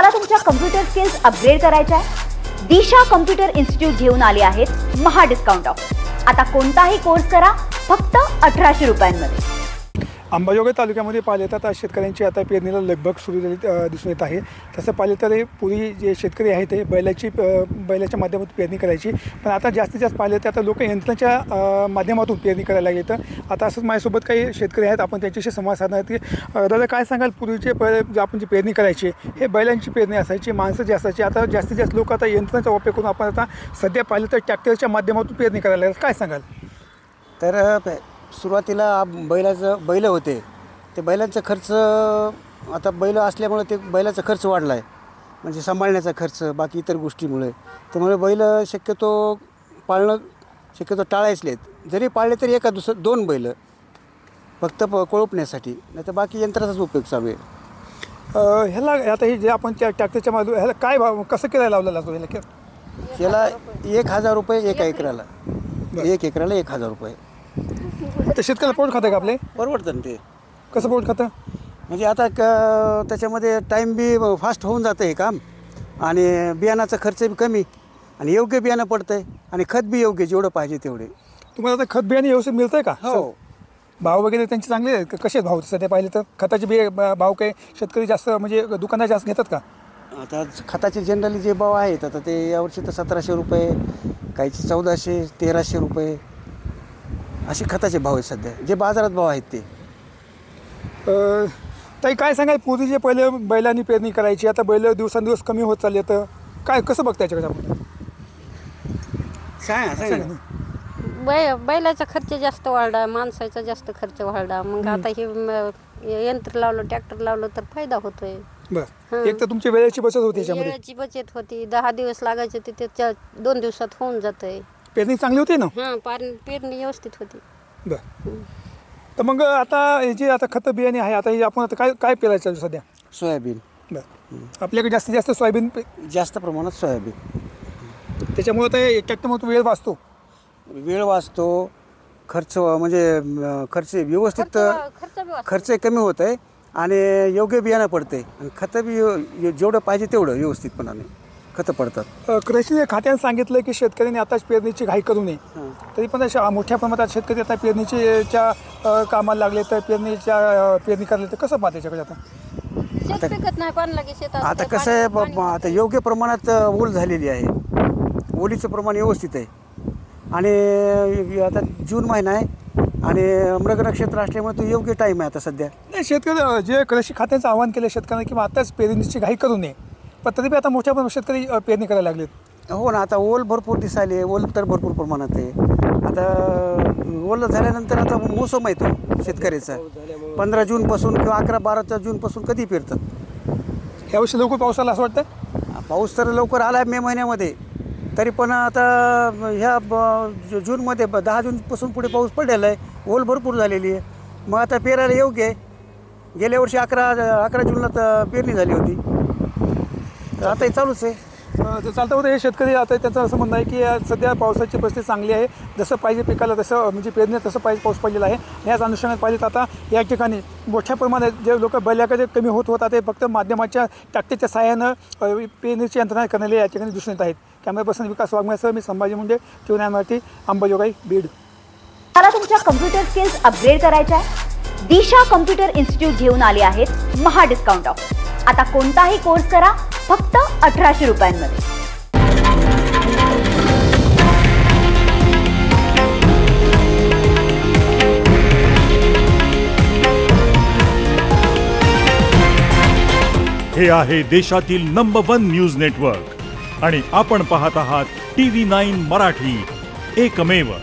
तुम्हाला तुमच्या computer skills upgrade करायच्या आहे? दिशा कम्प्युटर इन्स्टिट्यूट घेऊन आले आहेत महा डिस्काउंट ऑफर। आता कोणताही कोर्स करा फक्त 1800 रुपयांमध्ये। अंबाजोगाई तालुक्यामध्ये पाहिले तर आता शेतकऱ्यांची आता पेरणीला लगबग सुरू झाली दिसून येत आहे। तसं पाहिले तर हे पूर्वी जे शेतकरी आहेत ते बैलाच्या माध्यमातून पेरणी करायची, पण आता जास्तीत जास्त पाहिले तर आता लोक यंत्राच्या माध्यमातून पेरणी करायला लागले। तर आता असंच माझ्यासोबत काही शेतकरी आहेत, आपण त्यांच्याशी संवाद साधणार की दादा काय सांगाल, पूर्वीचे आपण जी पेरणी करायची हे बैलांची पेरणी असायची, माणसं जी असायची, आता जास्तीत जास्त लोक आता यंत्राचा वापर करून आपण आता सध्या पाहिलं तर ट्रॅक्टरच्या माध्यमातून पेरणी करायला लागले, काय सांगाल? तर सुरुवातीला बैल होते, ते बैलांचा खर्च आता बैल असल्यामुळे ते बैलाचा खर्च वाढला आहे, म्हणजे सांभाळण्याचा खर्च बाकी इतर गोष्टीमुळे। त्यामुळे बैल शक्यतो पाळणं टाळायचलेत, जरी पाळले तरी एका दोन बैल फक्त कोळपण्यासाठी, नाही तर बाकी यंत्राचाच उपयोग चालू आहे। ह्याला आता हे जे आपण त्या ट्रॅक्टरच्या माध्यमातून ह्याला काय भाव कसं करायला लावलेला असतो? याला 1000 रुपये एका एकराला, 1 एकराला 1000 रुपये। तर शेतकऱ्याला पोट खातं का आपले? परवडतं ते। कसं पोट खातं? म्हणजे आता त्याच्यामध्ये टाईम बी फास्ट होऊन जातं हे काम, आणि बियाणाचा खर्च बी कमी, आणि योग्य बियाणं पडतं आहे, आणि खत बी योग्य जेवढं पाहिजे तेवढे। तुम्हाला आता खत बियाणे व्यवस्थित मिळतं आहे का? हो। भाव वगैरे त्यांचे चांगले आहेत? कसे भाव सध्या पाहिले तर खताचे भाव काही शेतकरी जास्त म्हणजे दुकानदार जास्त घेतात का? आता खताचे जनरली जे भाव आहेत, आता ते यावर्षी तर 1700 रुपये, काहीचे 1400, 1300 रुपये असे खताचे भाव आहेत सध्या, जे बाजारात भाव आहेत ते। ताई काय सांगाल, पूर्वी जे पहिले बैलांनी पेरणी करायची, आता बैल दिवसांदिवस कमी होत चालले, तर काय कसं बघता याच्याकडे आपण? बैलाचा खर्च जास्त वाढला, माणसाचा जास्त खर्च वाढला, मग आता हे यंत्र लावलं, ट्रॅक्टर लावलं तर फायदा होतोय। बरं, एक तर तुमची वेळेची बचत होती, वेळेची बचत होती, 10 दिवस लागायचे ते 2 दिवसात होऊन जातंय। पेरणी चांगली होती ना? हां, पेरणी व्यवस्थित होती। बरं, तर मग आता हे जे आता खत बियाणे आहे, आता हे आपण आता काय पेरायचं सध्या? सोयाबीन। बरं, आपल्याकडे जास्तीत जास्त सोयाबीन जास्त प्रमाणात सोयाबीन, त्याच्यामुळे आता ट्रॅक्टरमधून वेळ वाचतो, खर्च म्हणजे खर्च व्यवस्थित, खर्च कमी होत आहे, आणि योग्य बियाणं पडते, आणि खतं बी जेवढं पाहिजे तेवढं व्यवस्थितपणाने खतं पडतात। कृषी खात्याने सांगितलं की शेतकऱ्यांनी आताच पेरणीची घाई करू नये, तरी पण मोठ्या प्रमाणात शेतकरी आता पेरणीच्या कामाला लागले, तर पेरणी करायला तर कसं पाहते त्याच्याकडे? आता कसं आहे, आता योग्य प्रमाणात ओल झालेली आहे, ओलीचं प्रमाण व्यवस्थित आहे, आणि आता जून महिना आहे, आणि मृग नक्षत्र असल्यामुळे तो योग्य टाईम आहे आता सध्या। नाही, शेतकरी जे कृषी खात्याचं आवाहन केलं शेतकऱ्यांना की आताच पेरणीची घाई करू नये, पण तरी आता मोठ्या प्रमाणात शेतकरी पेरणी करायला लागलेत। हो ना, आता ओल भरपूर दिसायले, ओल तर भरपूर प्रमाणात आहे। आता ओल झाल्यानंतर आता मोसम आहे तो शेतकऱ्याचा, 15 जूनपासून किंवा 11-12 जूनपासून कधी पेरतात। यावर्षी लवकर पाऊस आला असं वाटतं? पाऊस तर लवकर आला मे महिन्यामध्ये, तरी पण आता ह्या जूनमध्ये 10 जूनपासून पुढे पाऊस पडलेला आहे, ओल भरपूर झालेली आहे, मग आता पेरायला योग्य आहे। गेल्या वर्षी 11 जूनला तर पेरणी झाली होती, तर आता हे चालूच आहे। चालतं होतं हे शेतकरी आता त्यांचं असं म्हणणं आहे की सध्या पावसाची परिस्थिती चांगली आहे, जसं पाहिजे पिकाला तसं म्हणजे पेरणी तसं पाहिजे पाऊस पडलेला आहे। याच अनुषंगाने पाहिजे आता या ठिकाणी मोठ्या प्रमाणात जे लोक बैलाकडे कमी होत ते फक्त माध्यमाच्या ट्रॅक्टरच्या सहाय्यानं पेरणीची यंत्रणा करण्याला या ठिकाणी दिसून येत आहेत। कॅमेरा पर्सन विकास वाघमारेसह मी संभाजी मुंडे, TVN अंबाजोगाई, बीड। तुम्हाला तुमच्या कम्प्युटर स्किल्स अपग्रेड करायच्या आहे? दिशा कम्प्युटर इन्स्टिट्यूट घेऊन आले आहेत महा डिस्काउंट ऑफर। आता कोणताही कोर्स करा फक्त 1800 रुपयांमध्ये। हे आहे देशातील नंबर 1 न्यूज नेटवर्क, आणि आपण पाहत आहात TV9 मराठी, एकमेव।